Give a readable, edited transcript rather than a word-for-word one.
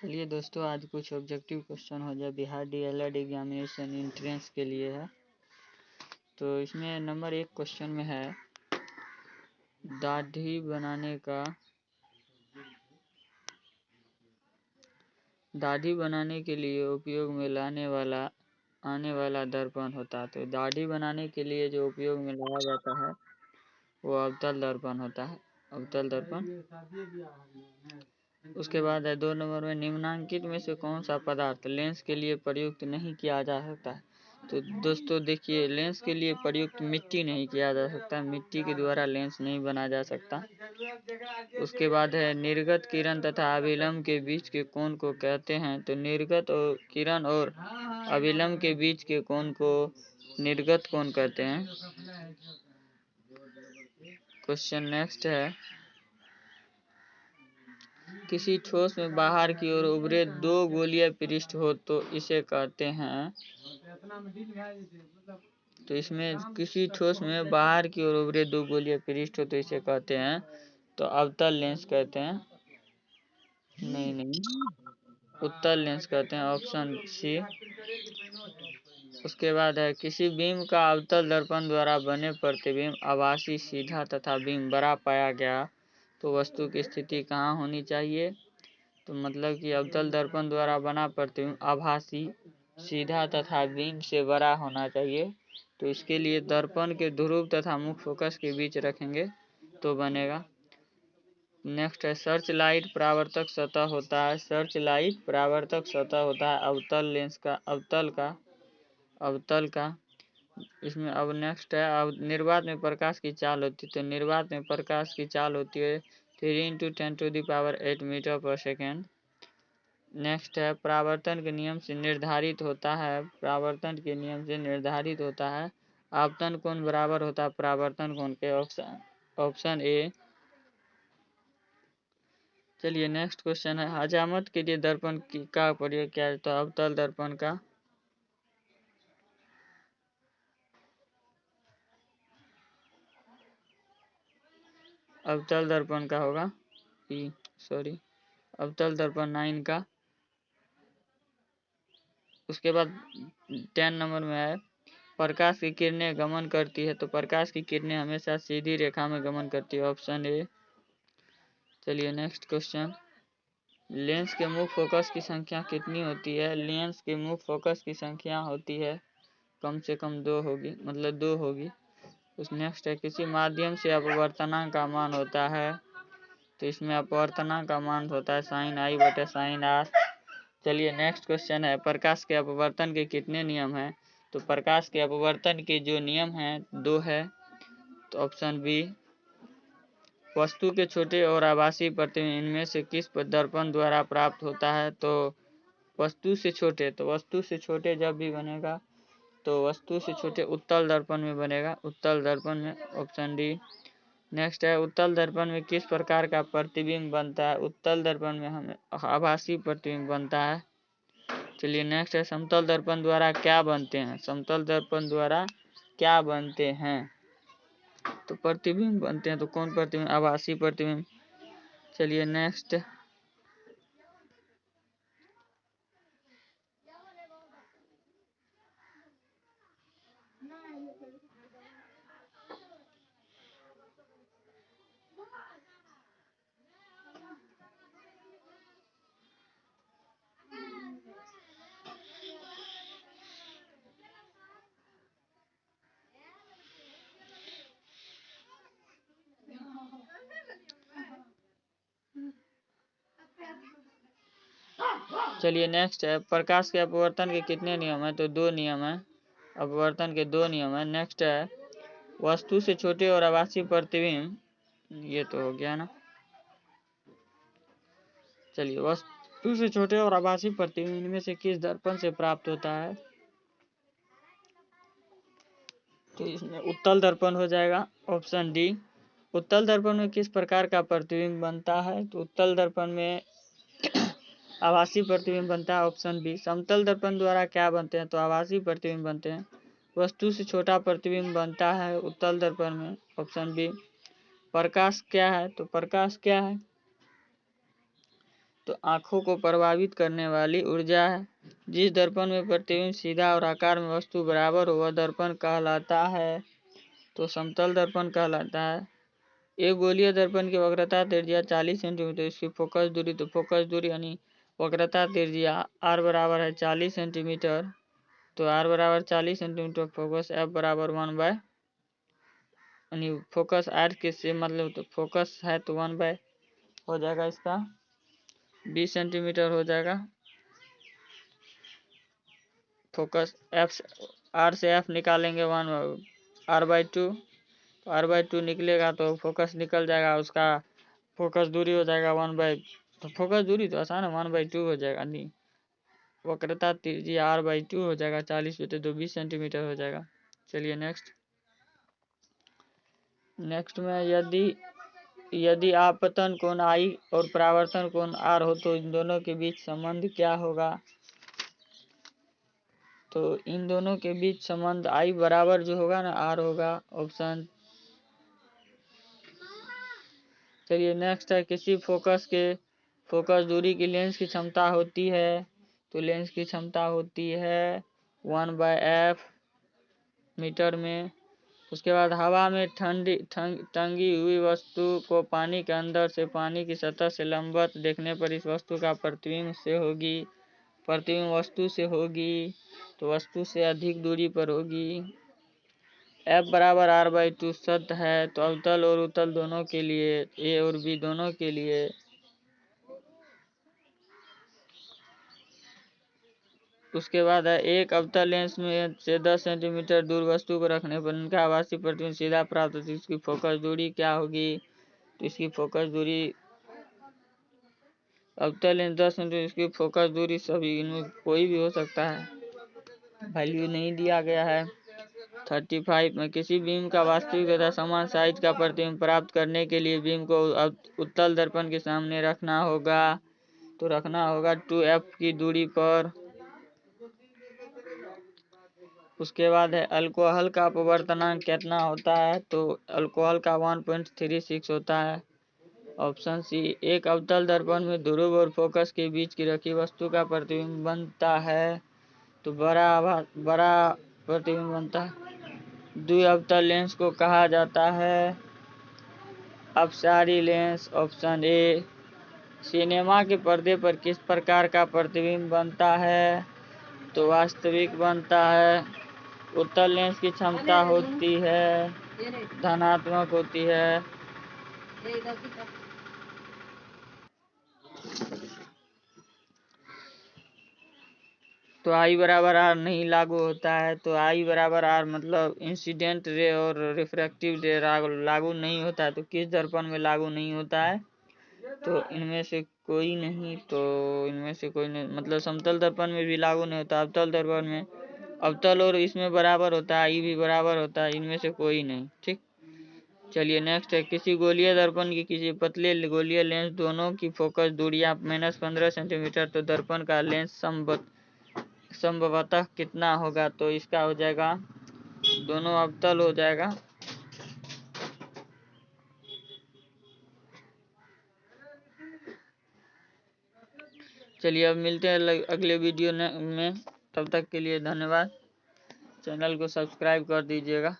चलिए दोस्तों, आज कुछ ऑब्जेक्टिव क्वेश्चन हो जाए बिहार डीएलएड एग्जामिनेशन एंट्रेंस के लिए है। तो इसमें नंबर 1 क्वेश्चन में है दाढ़ी बनाने के लिए उपयोग में आने वाला दर्पण होता है। तो दाढ़ी बनाने के लिए जो उपयोग में लाया जाता है वो अवतल दर्पण होता है, अवतल दर्पण। उसके बाद है 2 नंबर में निम्नांकित में से कौन सा पदार्थ लेंस के लिए प्रयुक्त नहीं किया जा सकता है। तो दोस्तों देखिए, लेंस के लिए प्रयुक्त मिट्टी नहीं किया जा सकता, मिट्टी के द्वारा लेंस नहीं बना जा सकता। उसके बाद है निर्गत किरण तथा अभिलंब के बीच के कोण को कहते हैं। तो निर्गत और किरण और अभिलंब के बीच के कोण को निर्गत कोण कहते हैं। क्वेश्चन नेक्स्ट है, किसी ठोस में बाहर की ओर उभरे 2 गोलीय पृष्ठ हो तो इसे कहते हैं। तो इसमें किसी ठोस में बाहर की ओर उभरे 2 गोलीय पृष्ठ हो तो इसे कहते हैं, तो अवतल लेंस कहते हैं। नहीं, उत्तल लेंस कहते हैं, ऑप्शन सी। उसके बाद है किसी बीम का अवतल दर्पण द्वारा बने प्रतिबिंब आभासी, सीधा तथा बीम बड़ा पाया गया तो वस्तु की स्थिति कहाँ होनी चाहिए। तो मतलब कि अवतल दर्पण द्वारा बना प्रतिबिंब आभासी, सीधा तथा बीम से बड़ा होना चाहिए। तो इसके लिए दर्पण के ध्रुव तथा मुख्य फोकस के बीच रखेंगे तो बनेगा। नेक्स्ट है सर्च लाइट परावर्तक सतह होता है। सर्च लाइट परावर्तक सतह होता है अवतल लेंस का, अवतल का। इसमें अब नेक्स्ट है, अब निर्वात में प्रकाश की चाल होती है। तो निर्वात में प्रकाश की चाल होती है 3 × 10⁸ मीटर पर सेकेंड। नेक्स्ट है परावर्तन के नियम से निर्धारित होता है, परावर्तन के नियम से निर्धारित होता है आपतन कोण बराबर होता है परावर्तन कोण के, ऑप्शन ए। चलिए नेक्स्ट क्वेश्चन है, हजामत के लिए दर्पण का प्रयोग किया जाता है। अवतल दर्पण का, अवतल दर्पण का होगा अवतल दर्पण 9 का। उसके बाद 10 नंबर में है प्रकाश की किरणें गमन करती है। तो प्रकाश की किरणें हमेशा सीधी रेखा में गमन करती है, ऑप्शन ए। चलिए नेक्स्ट क्वेश्चन, लेंस के मुख्य फोकस की संख्या कितनी होती है। लेंस के मुख्य फोकस की संख्या होती है कम से कम 2 होगी, मतलब 2 होगी। उस नेक्स्ट है किसी माध्यम से अपवर्तनांक का मान होता है। तो इसमें अपवर्तनांक का मान होता है sin i/sin r। चलिए नेक्स्ट क्वेश्चन है, प्रकाश के अपवर्तन के कितने नियम हैं। तो प्रकाश के अपवर्तन के जो नियम हैं 2 है, तो ऑप्शन बी। वस्तु के छोटे और आभासी प्रतिबिंब इनमें से किस दर्पण द्वारा प्राप्त होता है। तो वस्तु से छोटे जब भी बनेगा तो वस्तु से छोटे उत्तल दर्पण में बनेगा, उत्तल दर्पण में, ऑप्शन डी। नेक्स्ट है उत्तल दर्पण में किस प्रकार का प्रतिबिंब बनता है। उत्तल दर्पण में हमें आभासी प्रतिबिंब बनता है। चलिए नेक्स्ट है समतल दर्पण द्वारा क्या बनते हैं। समतल दर्पण द्वारा क्या बनते हैं, तो प्रतिबिंब बनते हैं। तो कौन प्रतिबिंब, आभासी प्रतिबिंब। चलिए नेक्स्ट, चलिए नेक्स्ट है प्रकाश के अपवर्तन के कितने नियम है। तो 2 नियम है, अपवर्तन के 2 नियम है। नेक्स्ट है वस्तु से छोटे और आभासी प्रतिबिंब, ये तो हो गया ना। चलिए वस्तु से छोटे और आभासी प्रतिबिंब इनमें से किस दर्पण से प्राप्त होता है। तो इसमें उत्तल दर्पण हो जाएगा, ऑप्शन डी। उत्तल दर्पण में किस प्रकार का प्रतिबिंब बनता है। तो उत्तल दर्पण में आभासी प्रतिबिंब बनता है, ऑप्शन बी। समतल दर्पण द्वारा क्या बनते हैं। तो आभासी प्रतिबिंब बनते हैं। वस्तु से छोटा प्रतिबिंब बनता है उत्तल दर्पण में, ऑप्शन बी। प्रकाश क्या है। तो प्रकाश क्या है, तो आंखों को प्रभावित करने वाली ऊर्जा है। जिस दर्पण में प्रतिबिंब सीधा और आकार में वस्तु बराबर हो वह दर्पण कहलाता है, तो समतल दर्पण कहलाता है। एक गोलीय दर्पण की वक्रता त्रिज्या 40 सेंटीमीटर, इसकी फोकस दूरी, तो फोकस दूरी यानी वक्रता त्रिज्या r बराबर है 40 सेंटीमीटर, तो r बराबर 40 सेंटीमीटर, फोकस f बराबर 1/, यानी फोकस r किससे मतलब, तो फोकस है तो 1/, हो जाएगा इसका 20 सेंटीमीटर हो जाएगा। फोकस f, r से f निकालेंगे 1r/2, तो r/2 निकलेगा तो फोकस निकल जाएगा, उसका फोकस दूरी हो जाएगा 1/, तो फोकस दूरी तो आसान है 1/2 हो जाएगा, नहीं वक्रता त्रिज्या r/2 हो जाएगा, 40 बटे 2 20 सेंटीमीटर हो जाएगा। चलिए नेक्स्ट में यदि आपतन कोण I और परावर्तन कोण R हो तो इन दोनों के बीच संबंध क्या होगा। तो इन दोनों के बीच संबंध I बराबर जो होगा ना R होगा, ऑप्शन। चलिए नेक्स्ट है, किसी फोकस दूरी की लेंस की क्षमता होती है, तो लेंस की क्षमता होती है 1/f मीटर में। उसके बाद हवा में टंगी हुई वस्तु को पानी के अंदर से पानी की सतह से लंबवत देखने पर इस वस्तु का प्रतिबिंब वस्तु से होगी, तो वस्तु से अधिक दूरी पर होगी। F बराबर r/2 सत्य है, तो अवतल और उत्तल दोनों के लिए, A और B दोनों के लिए। उसके बाद है, एक अवतल लेंस में से 10 सेंटीमीटर दूर वस्तु को रखने पर उनका आभासी प्रतिबिंब सीधा प्राप्त होती है, इसकी फोकस दूरी क्या होगी। तो इसकी फोकस दूरी, अवतल लेंस 10 सेंटीमीटर, इसकी फोकस दूरी सभी इनमें कोई भी हो सकता है, वैल्यू नहीं दिया गया है। 35 में किसी बीम का वास्तविक तथा समान साइज का प्रतिबिंब प्राप्त करने के लिए बीम को उत्तल दर्पण के सामने रखना होगा, तो रखना होगा 2f की दूरी पर। उसके बाद है, अल्कोहल का अपवर्तनांक कितना होता है, तो अल्कोहल का 1.36 होता है, ऑप्शन सी। एक अवतल दर्पण में ध्रुव और फोकस के बीच की रखी वस्तु का प्रतिबिंब बनता है, तो बड़ा प्रतिबिंब बनता है। द्विअवतल लेंस को कहा जाता है अपसारी लेंस, ऑप्शन ए। सिनेमा के पर्दे पर किस प्रकार का प्रतिबिंब बनता है, तो वास्तविक बनता है। उत्तल लेंस की क्षमता होती है धनात्मक होती है। तो I बराबर R नहीं लागू होता है, तो I बराबर R मतलब इंसिडेंट रे और रिफ्रैक्टिव रे लागू नहीं होता है, तो किस दर्पण में लागू नहीं होता है, तो इनमें से कोई नहीं, तो इनमें से कोई नहीं मतलब समतल दर्पण में भी लागू नहीं होता, अवतल दर्पण में, अवतल और इसमें बराबर होता है, I भी बराबर होता है, इनमें से कोई नहीं। ठीक, चलिए नेक्स्ट है, किसी गोलीय दर्पण की किसी पतले गोलीय लेंस दोनों की फोकस दूरियां -15 सेंटीमीटर, तो दर्पण का लेंस संभवतः कितना होगा, तो इसका हो जाएगा, दोनों अवतल हो जाएगा। चलिए अब मिलते हैं अगले वीडियो में, तब तक के लिए धन्यवाद। चैनल को सब्सक्राइब कर दीजिएगा।